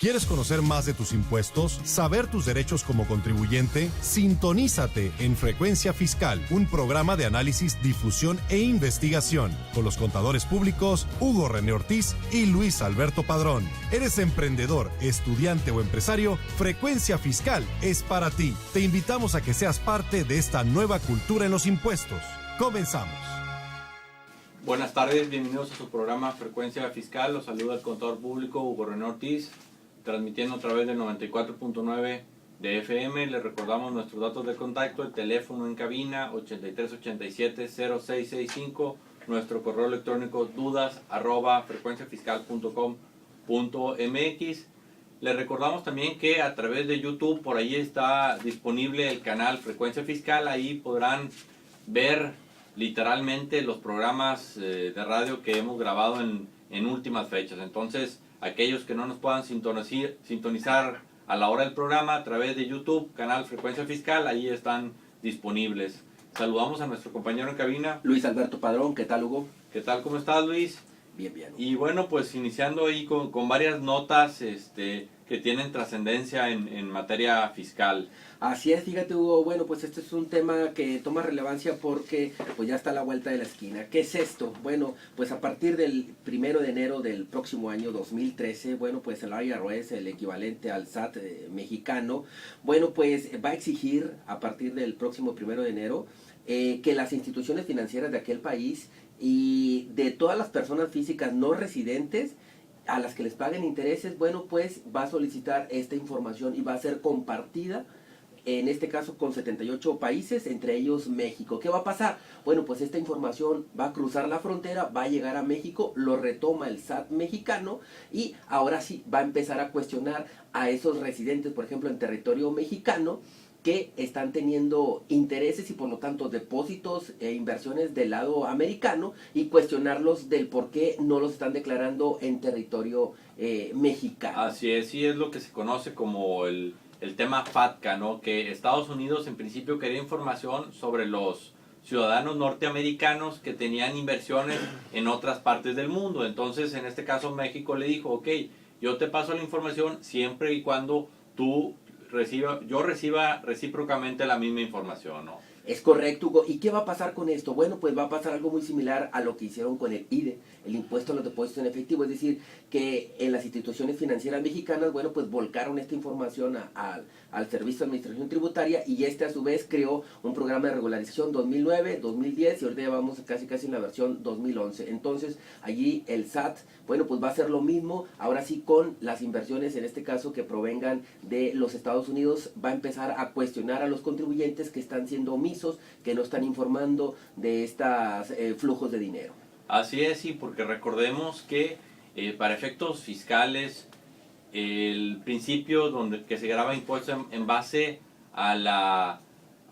¿Quieres conocer más de tus impuestos? ¿Saber tus derechos como contribuyente? Sintonízate en Frecuencia Fiscal, un programa de análisis, difusión e investigación con los contadores públicos Hugo René Ortiz y Luis Alberto Padrón. ¿Eres emprendedor, estudiante o empresario? Frecuencia Fiscal es para ti. Te invitamos a que seas parte de esta nueva cultura en los impuestos. Comenzamos. Buenas tardes, bienvenidos a su programa Frecuencia Fiscal. Los saluda el contador público Hugo René Ortiz, transmitiendo a través del 94.9 de FM. Les recordamos nuestros datos de contacto: el teléfono en cabina 8387-0665, nuestro correo electrónico dudas@frecuenciafiscal.com.mx. Les recordamos también que a través de YouTube, por ahí está disponible el canal Frecuencia Fiscal. Ahí podrán ver literalmente los programas de radio que hemos grabado en últimas fechas. Entonces, aquellos que no nos puedan sintonizar a la hora del programa a través de YouTube, canal Frecuencia Fiscal, ahí están disponibles. Saludamos a nuestro compañero en cabina, Luis Alberto Padrón. ¿Qué tal, Hugo? ¿Qué tal? ¿Cómo estás, Luis? Bien, bien. Y bueno, pues iniciando ahí con varias notas que tienen trascendencia en materia fiscal. Así es, fíjate, Hugo, bueno, pues este es un tema que toma relevancia porque pues ya está a la vuelta de la esquina. ¿Qué es esto? Bueno, pues a partir del 1 de enero del próximo año 2013, bueno, pues el IRS, el equivalente al SAT mexicano, bueno, pues va a exigir a partir del próximo 1 de enero que las instituciones financieras de aquel país y de todas las personas físicas no residentes a las que les paguen intereses, bueno, pues va a solicitar esta información y va a ser compartida, en este caso con 78 países, entre ellos México. ¿Qué va a pasar? Bueno, pues esta información va a cruzar la frontera, va a llegar a México, lo retoma el SAT mexicano y ahora sí va a empezar a cuestionar a esos residentes, por ejemplo, en territorio mexicano, que están teniendo intereses y por lo tanto depósitos e inversiones del lado americano, y cuestionarlos del por qué no los están declarando en territorio mexicano. Así es, sí, es lo que se conoce como el tema FATCA, ¿no? Que Estados Unidos en principio quería información sobre los ciudadanos norteamericanos que tenían inversiones en otras partes del mundo. Entonces, en este caso, México le dijo, ok, yo te paso la información siempre y cuando yo reciba recíprocamente la misma información, ¿no? Es correcto, Hugo. ¿Y qué va a pasar con esto? Bueno, pues va a pasar algo muy similar a lo que hicieron con el IDE, el impuesto a los depósitos en efectivo. Es decir, que en las instituciones financieras mexicanas, bueno, pues volcaron esta información al Servicio de Administración Tributaria, y a su vez creó un programa de regularización 2009, 2010 y ahorita ya vamos casi en la versión 2011. Entonces, allí el SAT, bueno, pues va a hacer lo mismo, ahora sí con las inversiones, en este caso que provengan de los Estados Unidos, va a empezar a cuestionar a los contribuyentes que están siendo omisos, que no están informando de estos flujos de dinero. Así es, sí, porque recordemos que para efectos fiscales, el principio que se graba impuesto en base a la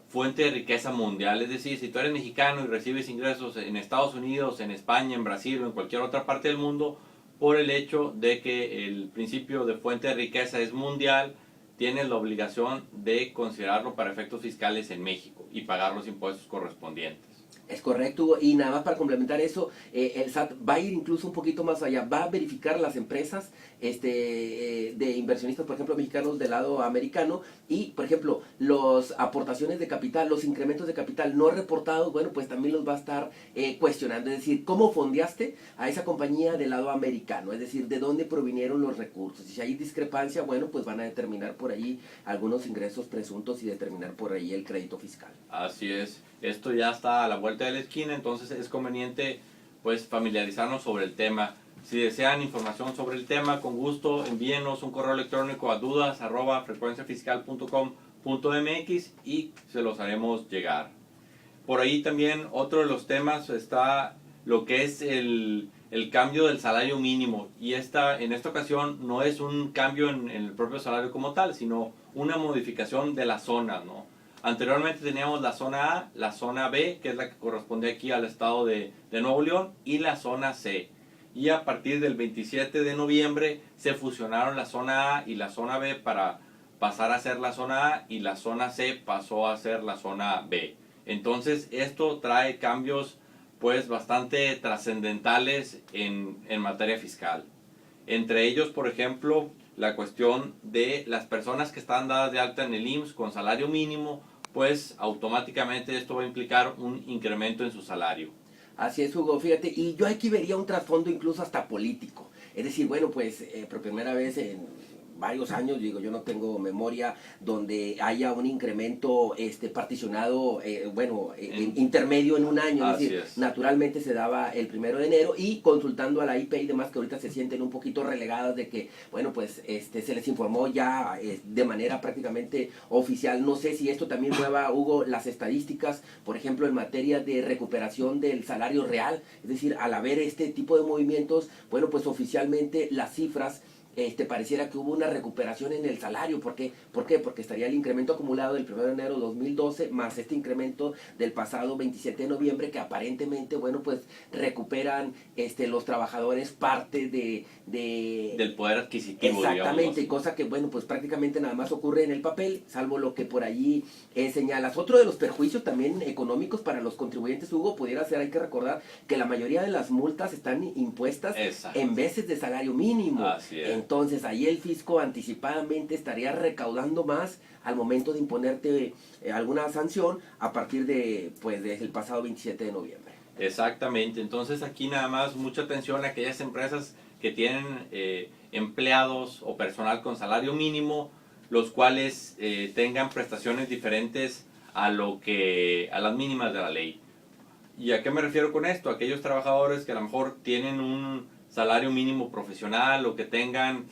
fuente de riqueza mundial. Es decir, si tú eres mexicano y recibes ingresos en Estados Unidos, en España, en Brasil o en cualquier otra parte del mundo, por el hecho de que el principio de fuente de riqueza es mundial, tienes la obligación de considerarlo para efectos fiscales en México y pagar los impuestos correspondientes. Es correcto, Hugo. Y nada más para complementar eso, el SAT va a ir incluso un poquito más allá, va a verificar las empresas de inversionistas, por ejemplo, mexicanos del lado americano, y, por ejemplo, las aportaciones de capital, los incrementos de capital no reportados, bueno, pues también los va a estar cuestionando. Es decir, ¿cómo fondeaste a esa compañía del lado americano? Es decir, ¿de dónde provinieron los recursos? Y si hay discrepancia, bueno, pues van a determinar por ahí algunos ingresos presuntos y determinar por ahí el crédito fiscal. Así es. Esto ya está a la vuelta de la esquina, entonces es conveniente pues familiarizarnos sobre el tema. Si desean información sobre el tema, con gusto envíenos un correo electrónico a dudas@frecuenciafiscal.com.mx y se los haremos llegar. Por ahí también otro de los temas está lo que es el cambio del salario mínimo, y en esta ocasión no es un cambio en el propio salario como tal, sino una modificación de la zona, ¿no? Anteriormente teníamos la zona A, la zona B, que es la que corresponde aquí al estado de Nuevo León, y la zona C. Y a partir del 27 de noviembre se fusionaron la zona A y la zona B para pasar a ser la zona A, y la zona C pasó a ser la zona B. Entonces esto trae cambios pues bastante trascendentales en materia fiscal. Entre ellos, por ejemplo, la cuestión de las personas que están dadas de alta en el IMSS con salario mínimo, pues automáticamente esto va a implicar un incremento en su salario. Así es, Hugo, fíjate, y yo aquí vería un trasfondo incluso hasta político. Es decir, bueno, pues por primera vez en varios años, digo, yo no tengo memoria donde haya un incremento particionado, intermedio en un año. Es decir, naturalmente se daba el 1 de enero y consultando a la IP y demás que ahorita se sienten un poquito relegadas de que, bueno, pues se les informó ya de manera prácticamente oficial. No sé si esto también mueva, Hugo, las estadísticas, por ejemplo, en materia de recuperación del salario real. Es decir, al haber este tipo de movimientos, bueno, pues oficialmente las cifras pareciera que hubo una recuperación en el salario. ¿Por qué? Porque estaría el incremento acumulado del 1 de enero de 2012 más este incremento del pasado 27 de noviembre que aparentemente, bueno, pues recuperan los trabajadores parte del poder adquisitivo. Exactamente, digamos. Cosa que, bueno, pues prácticamente nada más ocurre en el papel, salvo lo que por allí señalas. Otro de los perjuicios también económicos para los contribuyentes, Hugo, pudiera ser, hay que recordar que la mayoría de las multas están impuestas en veces de salario mínimo. Así es. Entonces ahí el fisco anticipadamente estaría recaudando más al momento de imponerte alguna sanción a partir de, pues, desde el pasado 27 de noviembre. Exactamente, entonces aquí nada más mucha atención a aquellas empresas que tienen empleados o personal con salario mínimo, los cuales tengan prestaciones diferentes a las mínimas de la ley. ¿Y a qué me refiero con esto? Aquellos trabajadores que a lo mejor tienen un salario mínimo profesional o que tengan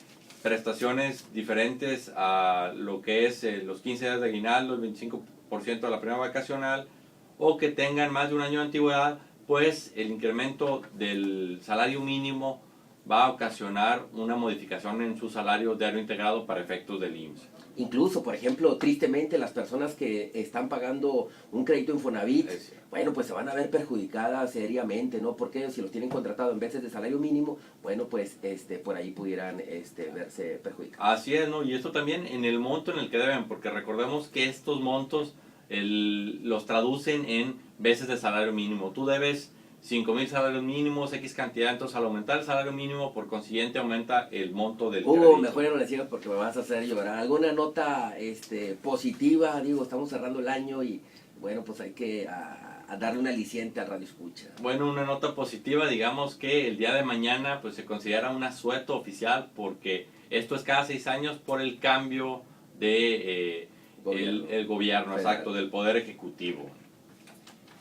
prestaciones diferentes a lo que es los 15 días de aguinaldo, el 25% de la prima vacacional, o que tengan más de un año de antigüedad, pues el incremento del salario mínimo va a ocasionar una modificación en su salario diario integrado para efectos del IMSS. Incluso, por ejemplo, tristemente las personas que están pagando un crédito Infonavit, bueno, pues se van a ver perjudicadas seriamente, ¿no? Porque si los tienen contratado en veces de salario mínimo, bueno, pues por ahí pudieran verse perjudicados. Así es, ¿no? Y esto también en el monto en el que deben, porque recordemos que estos montos los traducen en veces de salario mínimo. Tú debes 5,000 salarios mínimos, X cantidad, entonces al aumentar el salario mínimo, por consiguiente aumenta el monto del crédito. Mejor ya no le sigas porque me vas a hacer llorar. ¿Alguna nota positiva? Digo, estamos cerrando el año y bueno, pues hay que a darle un aliciente al radio escucha. Bueno, una nota positiva, digamos que el día de mañana pues se considera un asueto oficial porque esto es cada 6 años por el cambio de el gobierno, exacto, del Poder Ejecutivo.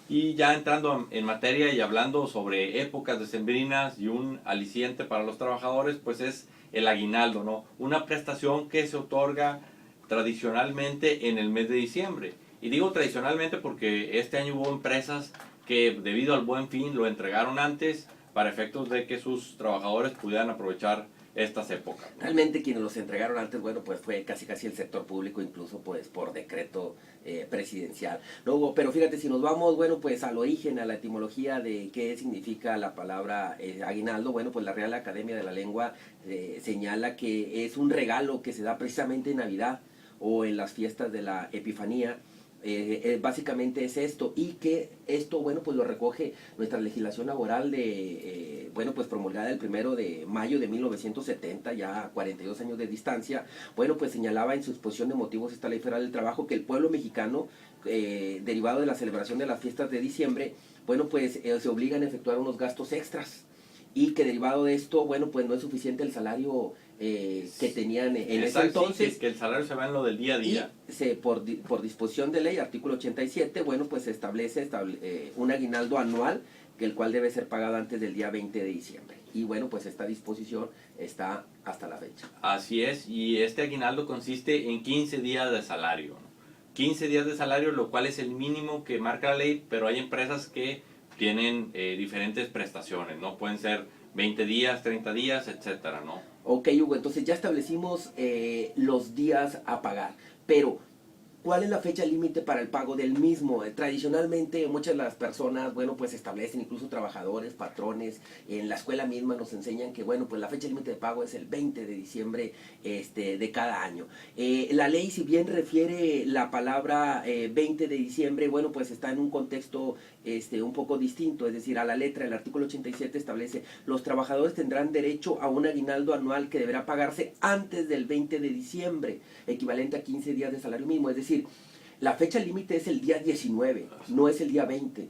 Y ya entrando en materia y hablando sobre épocas decembrinas y un aliciente para los trabajadores, pues es el aguinaldo, ¿no? Una prestación que se otorga tradicionalmente en el mes de diciembre. Y digo tradicionalmente porque este año hubo empresas que debido al Buen Fin lo entregaron antes para efectos de que sus trabajadores pudieran aprovechar estas épocas, ¿no? Realmente quienes los entregaron antes, bueno, pues fue casi el sector público, incluso pues por decreto presidencial. Luego, pero fíjate, si nos vamos, bueno, pues al origen, a la etimología de qué significa la palabra aguinaldo, bueno, pues la Real Academia de la Lengua señala que es un regalo que se da precisamente en Navidad o en las fiestas de la Epifanía. Básicamente es esto, y que esto, bueno, pues lo recoge nuestra legislación laboral bueno, pues promulgada el 1 de mayo de 1970, ya a 42 años de distancia. Bueno, pues señalaba en su exposición de motivos esta Ley Federal del Trabajo que el pueblo mexicano, derivado de la celebración de las fiestas de diciembre, bueno, pues se obligan a efectuar unos gastos extras, y que derivado de esto, bueno, pues no es suficiente el salario que tenían en ese entonces. Sí, que el salario se va en lo del día a día. Y por disposición de ley, artículo 87, bueno, pues se establece un aguinaldo anual, que el cual debe ser pagado antes del día 20 de diciembre. Y bueno, pues esta disposición está hasta la fecha. Así es, y este aguinaldo consiste en 15 días de salario, ¿no? 15 días de salario, lo cual es el mínimo que marca la ley, pero hay empresas que tienen diferentes prestaciones, ¿no? Pueden ser 20 días, 30 días, etcétera, ¿no? Ok, Hugo, entonces ya establecimos los días a pagar, pero ¿cuál es la fecha límite para el pago del mismo? Tradicionalmente muchas de las personas, bueno, pues establecen, incluso trabajadores, patrones, en la escuela misma nos enseñan que, bueno, pues la fecha límite de pago es el 20 de diciembre de cada año. La ley, si bien refiere la palabra 20 de diciembre, bueno, pues está en un contexto un poco distinto, es decir, a la letra, el artículo 87 establece: los trabajadores tendrán derecho a un aguinaldo anual que deberá pagarse antes del 20 de diciembre, equivalente a 15 días de salario mínimo. Es decir, la fecha límite es el día 19, no es el día 20.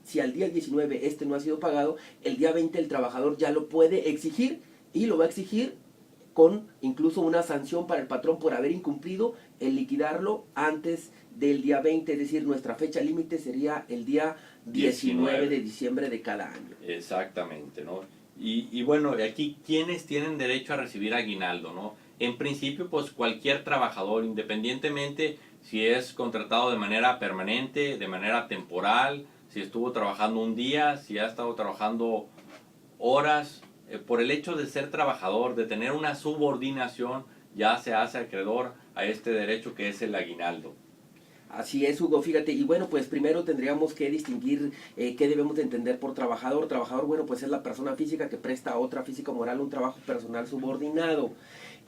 Si al día 19 no ha sido pagado, el día 20 el trabajador ya lo puede exigir, y lo va a exigir con incluso una sanción para el patrón por haber incumplido el liquidarlo antes del día 20, es decir, nuestra fecha límite sería el día 19 de diciembre de cada año. Exactamente, ¿no? Y bueno, aquí, ¿quiénes tienen derecho a recibir aguinaldo, no? En principio, pues cualquier trabajador, independientemente si es contratado de manera permanente, de manera temporal, si estuvo trabajando un día, si ha estado trabajando horas, por el hecho de ser trabajador, de tener una subordinación, ya se hace acreedor a este derecho que es el aguinaldo. Así es, Hugo, fíjate, y bueno, pues primero tendríamos que distinguir qué debemos de entender por trabajador. Trabajador, bueno, pues es la persona física que presta a otra física o moral un trabajo personal subordinado.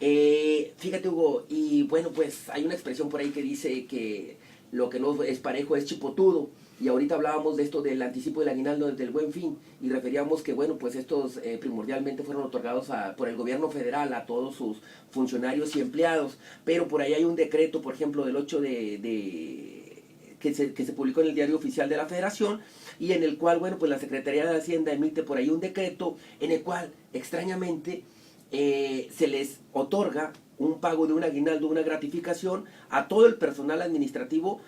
Fíjate, Hugo, y bueno, pues hay una expresión por ahí que dice que lo que no es parejo es chipotudo. Y ahorita hablábamos de esto del anticipo del aguinaldo del Buen Fin, y referíamos que, bueno, pues estos primordialmente fueron otorgados por el gobierno federal a todos sus funcionarios y empleados, pero por ahí hay un decreto, por ejemplo, del 8 que se publicó en el Diario Oficial de la Federación, y en el cual, bueno, pues la Secretaría de Hacienda emite por ahí un decreto en el cual, extrañamente, se les otorga un pago de un aguinaldo, una gratificación a todo el personal administrativo,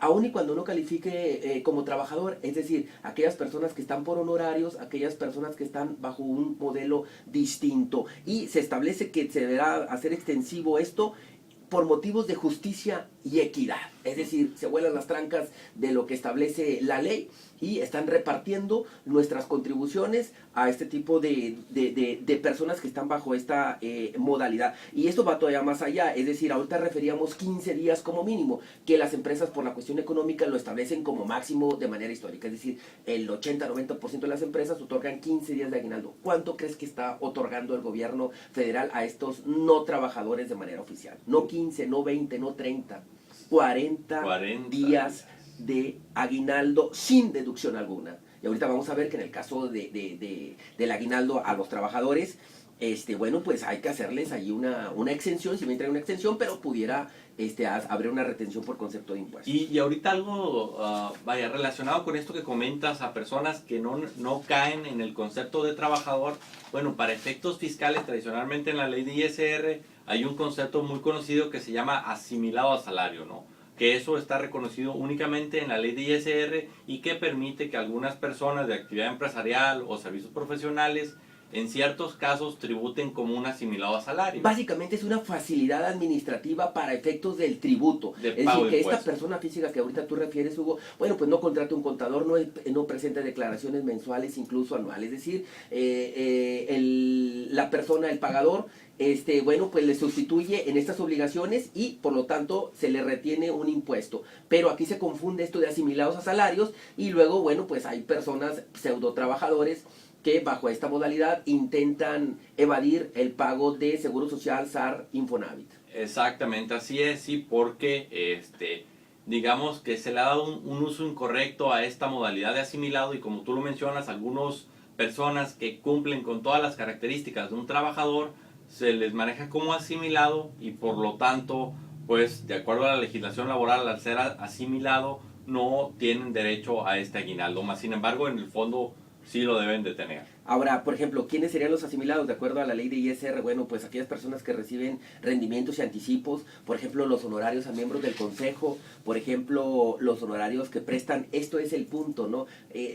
aun y cuando no califique como trabajador, es decir, aquellas personas que están por honorarios, aquellas personas que están bajo un modelo distinto, y se establece que se deberá hacer extensivo esto por motivos de justicia y equidad, es decir, se vuelan las trancas de lo que establece la ley y están repartiendo nuestras contribuciones a este tipo de personas que están bajo esta modalidad. Y esto va todavía más allá, es decir, ahorita referíamos 15 días como mínimo, que las empresas por la cuestión económica lo establecen como máximo de manera histórica, es decir, el 80-90% de las empresas otorgan 15 días de aguinaldo. ¿Cuánto crees que está otorgando el gobierno federal a estos no trabajadores de manera oficial? No 15, no 20, no 30, 40 días de aguinaldo sin deducción alguna. Y ahorita vamos a ver que en el caso del aguinaldo a los trabajadores, bueno, pues hay que hacerles ahí una exención, si bien trae una exención, pero pudiera haber una retención por concepto de impuestos. Y ahorita algo, relacionado con esto que comentas, a personas que no caen en el concepto de trabajador, bueno, para efectos fiscales, tradicionalmente en la ley de ISR, hay un concepto muy conocido que se llama asimilado a salario, ¿no? Que eso está reconocido únicamente en la ley de ISR y que permite que algunas personas de actividad empresarial o servicios profesionales en ciertos casos tributen como un asimilado a salario. Básicamente es una facilidad administrativa para efectos del tributo. Es decir, que esta persona física que ahorita tú refieres, Hugo, bueno, pues no contrata un contador, no presenta declaraciones mensuales, incluso anuales. Es decir, la persona, el pagador, bueno, pues le sustituye en estas obligaciones y por lo tanto se le retiene un impuesto. Pero aquí se confunde esto de asimilados a salarios y luego, bueno, pues hay personas pseudo trabajadores que bajo esta modalidad intentan evadir el pago de Seguro Social, SAR, Infonavit. Exactamente, así es, sí, porque digamos que se le ha dado un uso incorrecto a esta modalidad de asimilado y como tú lo mencionas, algunas personas que cumplen con todas las características de un trabajador se les maneja como asimilado y por lo tanto, pues de acuerdo a la legislación laboral, al ser asimilado, no tienen derecho a este aguinaldo, más sin embargo, en el fondo sí lo deben de tener. Ahora, por ejemplo, ¿quiénes serían los asimilados de acuerdo a la ley de ISR? Bueno, pues aquellas personas que reciben rendimientos y anticipos, por ejemplo, los honorarios a miembros del consejo, por ejemplo, los honorarios que prestan, esto es el punto, ¿no?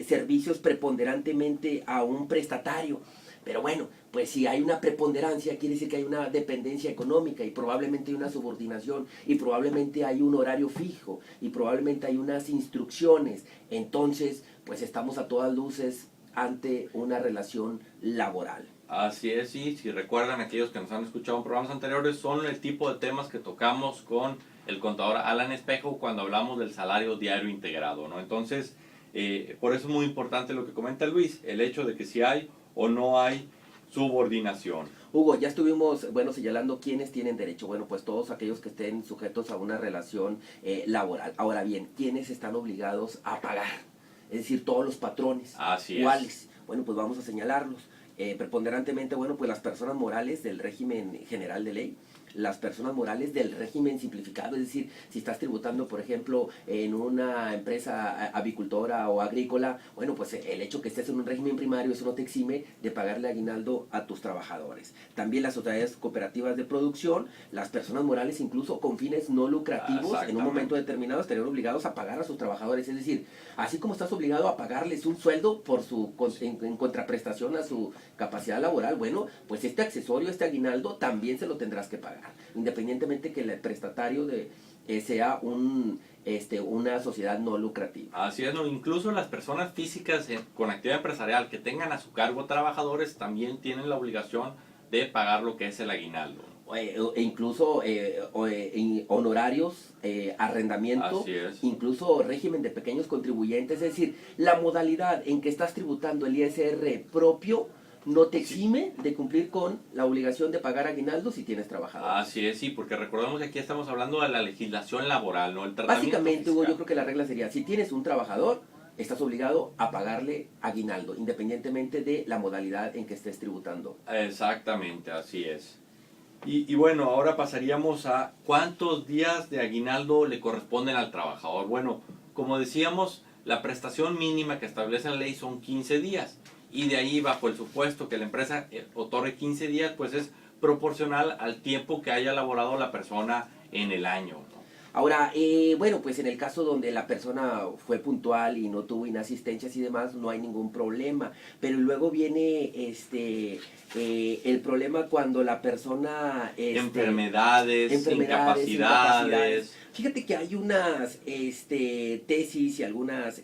Servicios preponderantemente a un prestatario. Pero bueno, pues si hay una preponderancia, quiere decir que hay una dependencia económica y probablemente hay una subordinación y probablemente hay un horario fijo y probablemente hay unas instrucciones. Entonces, pues estamos a todas luces ante una relación laboral. Así es, sí, si recuerdan aquellos que nos han escuchado en programas anteriores, son el tipo de temas que tocamos con el contador Alan Espejo cuando hablamos del salario diario integrado, ¿no? Entonces, por eso es muy importante lo que comenta Luis, el hecho de que si hay o no hay subordinación. Hugo, ya estuvimos, bueno, señalando quiénes tienen derecho. Bueno, pues todos aquellos que estén sujetos a una relación laboral. Ahora bien, ¿quiénes están obligados a pagar? Es decir, todos los patrones. Así ¿Cuáles? es. Bueno, pues vamos a señalarlos. Preponderantemente, bueno, pues las personas morales del régimen general de ley, las personas morales del régimen simplificado, es decir, si estás tributando, por ejemplo, en una empresa avicultora o agrícola, bueno, pues el hecho que estés en un régimen primario, eso no te exime de pagarle aguinaldo a tus trabajadores. También las sociedades cooperativas de producción, las personas morales incluso con fines no lucrativos, en un momento determinado estarían obligados a pagar a sus trabajadores, es decir, así como estás obligado a pagarles un sueldo por en contraprestación a su capacidad laboral, bueno, pues este accesorio, este aguinaldo, también se lo tendrás que pagar, independientemente que el prestatario sea una sociedad no lucrativa. Así es, ¿no? Incluso las personas físicas con actividad empresarial que tengan a su cargo trabajadores también tienen la obligación de pagar lo que es el aguinaldo. E incluso honorarios, arrendamiento, incluso régimen de pequeños contribuyentes, es decir, la modalidad en que estás tributando el ISR propio no te exime de cumplir con la obligación de pagar aguinaldo si tienes trabajadores. Así es, sí, porque recordemos que aquí estamos hablando de la legislación laboral, ¿no? El Básicamente, Hugo, yo creo que la regla sería, si tienes un trabajador, estás obligado a pagarle aguinaldo, independientemente de la modalidad en que estés tributando. Exactamente, así es. Y bueno, ahora pasaríamos a cuántos días de aguinaldo le corresponden al trabajador. Bueno, como decíamos, la prestación mínima que establece la ley son 15 días. Y de ahí, bajo el supuesto que la empresa otorgue 15 días, pues es proporcional al tiempo que haya laborado la persona en el año, ¿no? Ahora, bueno, pues en el caso donde la persona fue puntual y no tuvo inasistencias y demás, no hay ningún problema. Pero luego viene el problema cuando la persona... enfermedades, incapacidades. Fíjate que hay unas tesis y algunas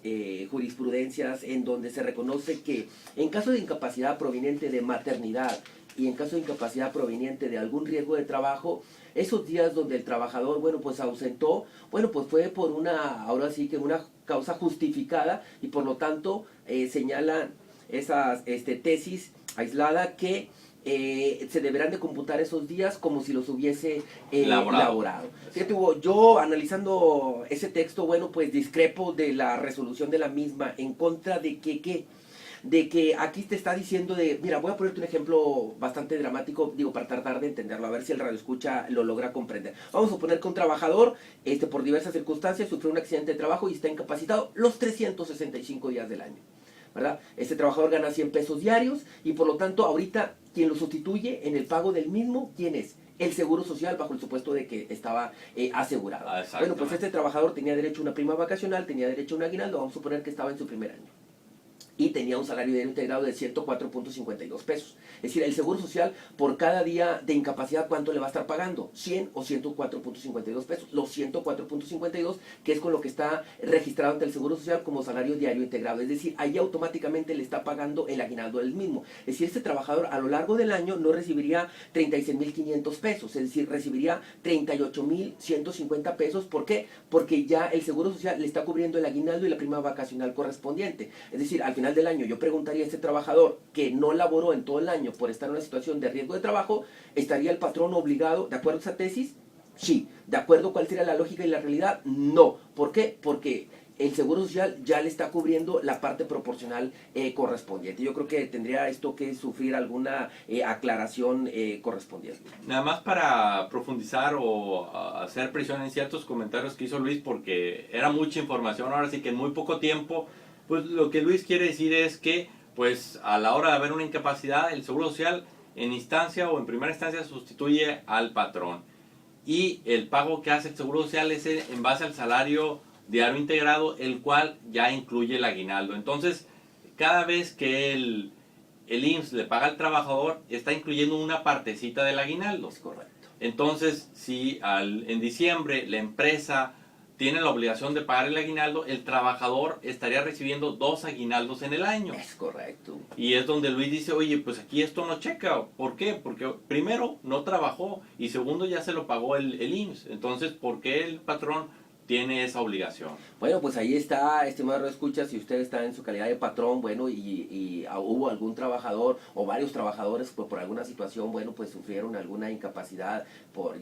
jurisprudencias en donde se reconoce que en caso de incapacidad proveniente de maternidad y en caso de incapacidad proveniente de algún riesgo de trabajo, esos días donde el trabajador, bueno, pues ausentó, bueno, pues fue por ahora sí que una causa justificada y por lo tanto señalan esas tesis aislada que se deberán de computar esos días como si los hubiese laborado. Fíjate, Hugo, yo analizando ese texto, bueno, pues discrepo de la resolución de la misma en contra de de que aquí te está diciendo mira, voy a ponerte un ejemplo bastante dramático, digo, para tratar de entenderlo, a ver si el radioescucha lo logra comprender. Vamos a suponer que un trabajador, por diversas circunstancias, sufrió un accidente de trabajo y está incapacitado los 365 días del año, ¿verdad? Este trabajador gana 100 pesos diarios y por lo tanto ahorita quien lo sustituye en el pago del mismo, ¿quién es? El Seguro Social, bajo el supuesto de que estaba asegurado. Bueno, pues este trabajador tenía derecho a una prima vacacional, tenía derecho a un aguinaldo, vamos a suponer que estaba en su primer año. Y tenía un salario diario integrado de 104.52 pesos. Es decir, el Seguro Social por cada día de incapacidad, ¿cuánto le va a estar pagando? 100 o 104.52 pesos. Los 104.52, que es con lo que está registrado ante el Seguro Social como salario diario integrado. Es decir, ahí automáticamente le está pagando el aguinaldo del mismo. Es decir, este trabajador a lo largo del año no recibiría 36.500 pesos. Es decir, recibiría 38.150 pesos. ¿Por qué? Porque ya el Seguro Social le está cubriendo el aguinaldo y la prima vacacional correspondiente. Es decir, al final del año yo preguntaría a este trabajador que no laboró en todo el año por estar en una situación de riesgo de trabajo, ¿estaría el patrón obligado, de acuerdo a esa tesis? Sí. ¿De acuerdo cuál sería la lógica y la realidad? No. ¿Por qué? Porque el Seguro Social ya le está cubriendo la parte proporcional correspondiente. Yo creo que tendría esto que sufrir alguna aclaración correspondiente. Nada más para profundizar o hacer presión en ciertos comentarios que hizo Luis, porque era mucha información, ahora sí que en muy poco tiempo. Pues lo que Luis quiere decir es que, pues a la hora de haber una incapacidad, el Seguro Social en instancia o en primera instancia sustituye al patrón. Y el pago que hace el Seguro Social es en base al salario diario integrado, el cual ya incluye el aguinaldo. Entonces, cada vez que el IMSS le paga al trabajador, está incluyendo una partecita del aguinaldo. Es correcto. Entonces, si en diciembre la empresa tiene la obligación de pagar el aguinaldo, el trabajador estaría recibiendo 2 aguinaldos en el año. Es correcto. Y es donde Luis dice, oye, pues aquí esto no checa. ¿Por qué? Porque primero no trabajó y segundo ya se lo pagó el IMSS. Entonces, ¿por qué el patrón tiene esa obligación? Bueno, pues ahí está, estimado escucha, si usted está en su calidad de patrón, bueno, y hubo algún trabajador o varios trabajadores pues, por alguna situación, bueno, pues sufrieron alguna incapacidad,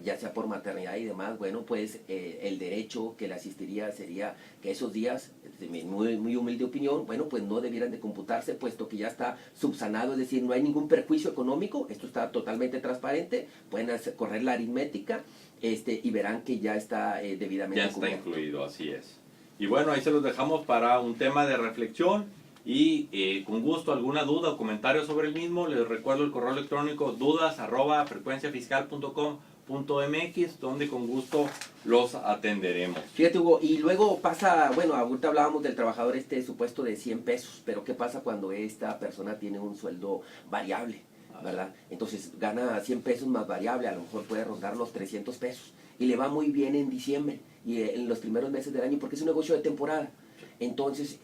ya sea por maternidad y demás, bueno, pues el derecho que le asistiría sería que esos días, de mi muy humilde opinión, bueno, pues no debieran de computarse, puesto que ya está subsanado, es decir, no hay ningún perjuicio económico, esto está totalmente transparente, pueden correr la aritmética, y verán que ya está debidamente Ya está cubierto. incluido, así es. Y bueno, ahí se los dejamos para un tema de reflexión y con gusto alguna duda o comentario sobre el mismo, les recuerdo el correo electrónico dudas@frecuenciafiscal.com.mx, donde con gusto los atenderemos. Fíjate, Hugo, y luego pasa, bueno, ahorita hablábamos del trabajador supuesto de 100 pesos, pero ¿qué pasa cuando esta persona tiene un sueldo variable? ¿Verdad? Entonces gana 100 pesos más variable, a lo mejor puede rondar los 300 pesos y le va muy bien en diciembre y en los primeros meses del año porque es un negocio de temporada. Entonces,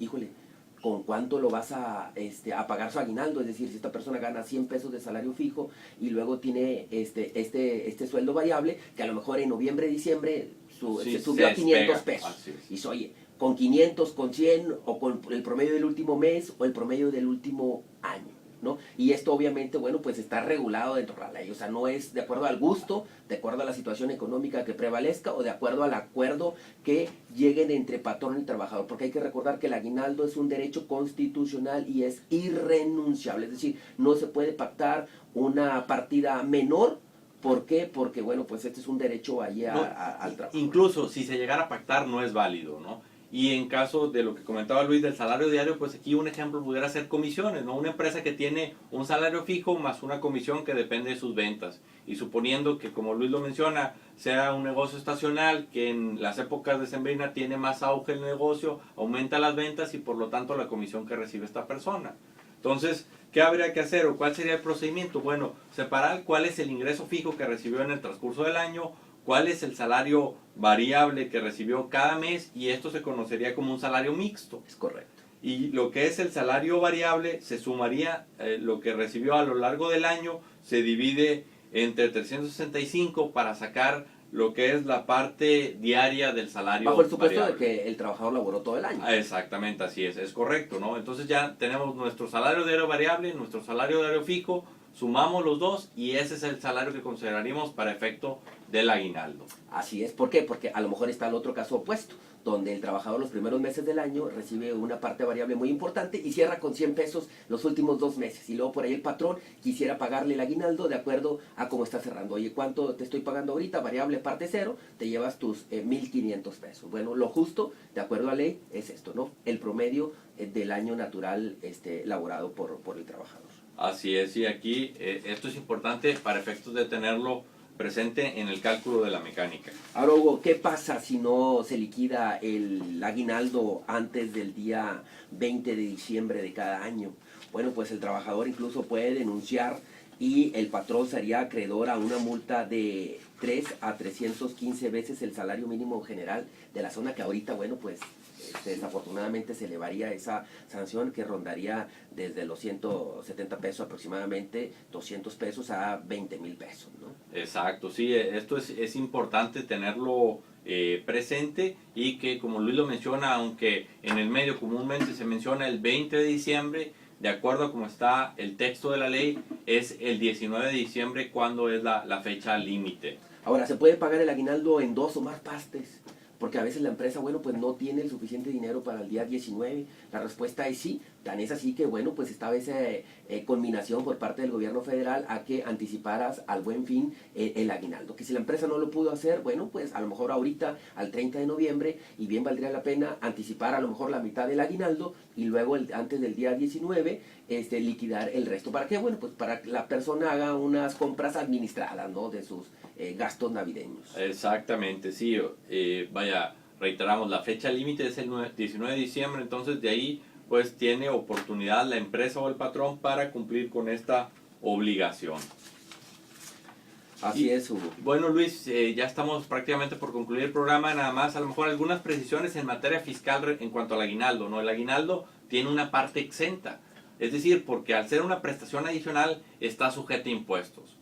híjole, ¿con cuánto lo vas a pagar su aguinaldo? Es decir, si esta persona gana 100 pesos de salario fijo y luego tiene este sueldo variable, que a lo mejor en noviembre, diciembre se subió a 500 pesos. Y dice, oye, con 500, con 100 o con el promedio del último mes o el promedio del último año, ¿no? Y esto obviamente, bueno, pues está regulado dentro de la ley, o sea, no es de acuerdo al gusto, de acuerdo a la situación económica que prevalezca o de acuerdo al acuerdo que lleguen entre patrón y trabajador, porque hay que recordar que el aguinaldo es un derecho constitucional y es irrenunciable, es decir, no se puede pactar una partida menor. ¿Por qué? Porque, bueno, pues este es un derecho ahí al trabajo. Incluso si se llegara a pactar no es válido, ¿no? Y en caso de lo que comentaba Luis del salario diario, pues aquí un ejemplo pudiera ser comisiones, ¿no? Una empresa que tiene un salario fijo más una comisión que depende de sus ventas. Y suponiendo que, como Luis lo menciona, sea un negocio estacional, que en las épocas de sembrina tiene más auge el negocio, aumenta las ventas y por lo tanto la comisión que recibe esta persona. Entonces, ¿qué habría que hacer o cuál sería el procedimiento? Bueno, separar cuál es el ingreso fijo que recibió en el transcurso del año, cuál es el salario variable que recibió cada mes y esto se conocería como un salario mixto. Es correcto. Y lo que es el salario variable se sumaría lo que recibió a lo largo del año, se divide entre 365 para sacar lo que es la parte diaria del salario bajo el supuesto variable. de que el trabajador laboró todo el año. Exactamente, así es correcto, ¿no? Entonces ya tenemos nuestro salario diario variable, nuestro salario diario fijo, sumamos los dos y ese es el salario que consideraríamos para efecto del aguinaldo. Así es, ¿por qué? Porque a lo mejor está el otro caso opuesto, donde el trabajador los primeros meses del año recibe una parte variable muy importante y cierra con 100 pesos los últimos 2 meses. Y luego por ahí el patrón quisiera pagarle el aguinaldo de acuerdo a cómo está cerrando. Oye, ¿cuánto te estoy pagando ahorita? Variable parte cero, te llevas tus 1,500 pesos. Bueno, lo justo, de acuerdo a ley, es esto, ¿no? El promedio del año natural laborado por el trabajador. Así es, y aquí esto es importante para efectos de tenerlo presente en el cálculo de la mecánica. Ahora, Hugo, ¿qué pasa si no se liquida el aguinaldo antes del día 20 de diciembre de cada año? Bueno, pues el trabajador incluso puede denunciar y el patrón sería acreedor a una multa de 3 a 315 veces el salario mínimo general de la zona, que ahorita, bueno, pues desafortunadamente se elevaría esa sanción que rondaría desde los 170 pesos aproximadamente, 200 pesos a 20,000 pesos, ¿no? Exacto, sí, esto es importante tenerlo presente y que, como Luis lo menciona, aunque en el medio comúnmente se menciona el 20 de diciembre, de acuerdo a cómo está el texto de la ley, es el 19 de diciembre cuando es la fecha límite. Ahora, ¿se puede pagar el aguinaldo en 2 o más partes? Porque a veces la empresa, bueno, pues no tiene el suficiente dinero para el día 19. La respuesta es sí. Tan es así que, bueno, pues estaba esa conminación por parte del gobierno federal a que anticiparas al Buen Fin el aguinaldo. Que si la empresa no lo pudo hacer, bueno, pues a lo mejor ahorita al 30 de noviembre, y bien valdría la pena anticipar a lo mejor la mitad del aguinaldo y luego antes del día 19 liquidar el resto. ¿Para qué? Bueno, pues para que la persona haga unas compras administradas, ¿no? De sus gastos navideños. Exactamente, sí. Vaya, reiteramos, la fecha límite es el 19 de diciembre, entonces de ahí pues tiene oportunidad la empresa o el patrón para cumplir con esta obligación. Así es, Hugo. Bueno, Luis, ya estamos prácticamente por concluir el programa, nada más a lo mejor algunas precisiones en materia fiscal en cuanto al aguinaldo, ¿no? El aguinaldo tiene una parte exenta, es decir, porque al ser una prestación adicional está sujeta a impuestos,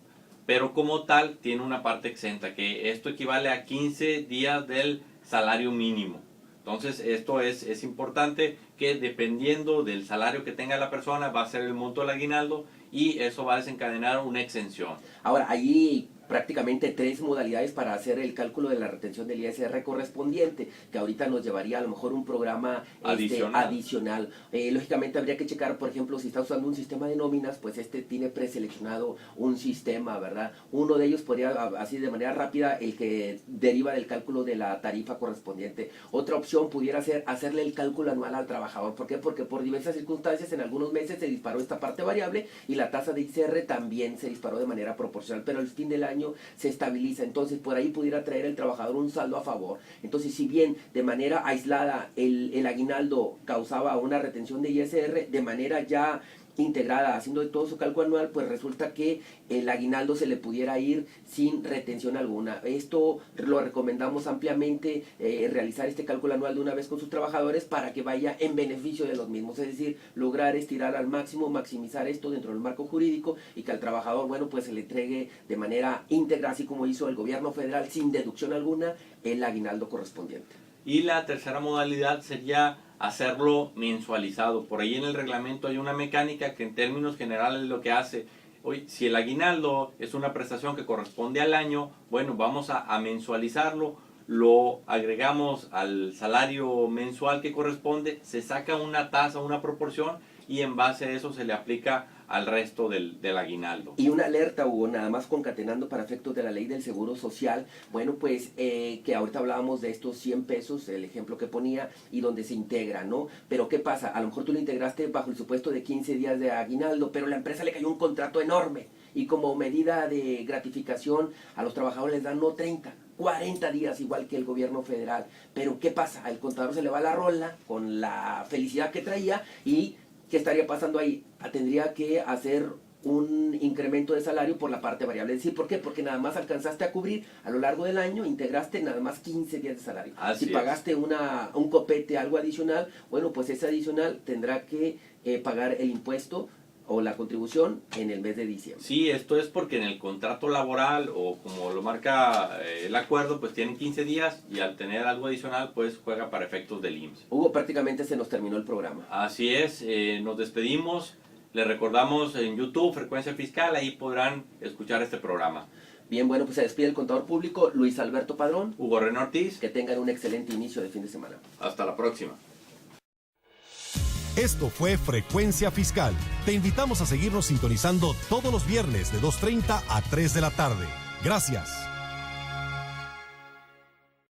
pero como tal tiene una parte exenta, que esto equivale a 15 días del salario mínimo. Entonces esto es importante, que dependiendo del salario que tenga la persona va a ser el monto del aguinaldo y eso va a desencadenar una exención. Ahora, hay prácticamente 3 modalidades para hacer el cálculo de la retención del ISR correspondiente, que ahorita nos llevaría a lo mejor un programa adicional. Lógicamente habría que checar, por ejemplo, si está usando un sistema de nóminas, pues tiene preseleccionado un sistema, ¿verdad? Uno de ellos podría, así de manera rápida, el que deriva del cálculo de la tarifa correspondiente. Otra opción pudiera ser hacerle el cálculo anual al trabajador. ¿Por qué? Porque por diversas circunstancias en algunos meses se disparó esta parte variable y la tasa de ISR también se disparó de manera proporcional, pero al fin del año se estabiliza. Entonces por ahí pudiera traer el trabajador un saldo a favor. Entonces, si bien de manera aislada el aguinaldo causaba una retención de ISR, de manera ya integrada, haciendo todo su cálculo anual, pues resulta que el aguinaldo se le pudiera ir sin retención alguna. Esto lo recomendamos ampliamente, realizar este cálculo anual de una vez con sus trabajadores para que vaya en beneficio de los mismos, es decir, lograr estirar al máximo, maximizar esto dentro del marco jurídico y que al trabajador, bueno, pues se le entregue de manera íntegra, así como hizo el gobierno federal, sin deducción alguna, el aguinaldo correspondiente. Y la tercera modalidad sería hacerlo mensualizado. Por ahí en el reglamento hay una mecánica que en términos generales lo que hace, hoy, si el aguinaldo es una prestación que corresponde al año, bueno, vamos a mensualizarlo, lo agregamos al salario mensual que corresponde, se saca una tasa, una proporción y en base a eso se le aplica al resto del aguinaldo. Y una alerta, Hugo, nada más concatenando para efectos de la ley del Seguro Social, bueno, pues que ahorita hablábamos de estos 100 pesos, el ejemplo que ponía, y donde se integra, ¿no? Pero ¿qué pasa? A lo mejor tú lo integraste bajo el supuesto de 15 días de aguinaldo, pero la empresa le cayó un contrato enorme, y como medida de gratificación a los trabajadores les dan no 30, 40 días, igual que el gobierno federal. Pero ¿qué pasa? Al contador se le va la rola con la felicidad que traía y ¿qué estaría pasando ahí? Tendría que hacer un incremento de salario por la parte variable. Es decir, ¿por qué? Porque nada más alcanzaste a cubrir a lo largo del año, integraste nada más 15 días de salario. Así si pagaste un copete, algo adicional, bueno, pues ese adicional tendrá que pagar el impuesto o la contribución en el mes de diciembre. Sí, esto es porque en el contrato laboral o como lo marca el acuerdo, pues tienen 15 días y al tener algo adicional, pues juega para efectos del IMSS. Hugo, prácticamente se nos terminó el programa. Así es, nos despedimos, les recordamos en YouTube, Frecuencia Fiscal, ahí podrán escuchar este programa. Bien, bueno, pues se despide el contador público Luis Alberto Padrón. Hugo René Ortiz. Que tengan un excelente inicio de fin de semana. Hasta la próxima. Esto fue Frecuencia Fiscal. Te invitamos a seguirnos sintonizando todos los viernes de 2:30 a 3 de la tarde. Gracias.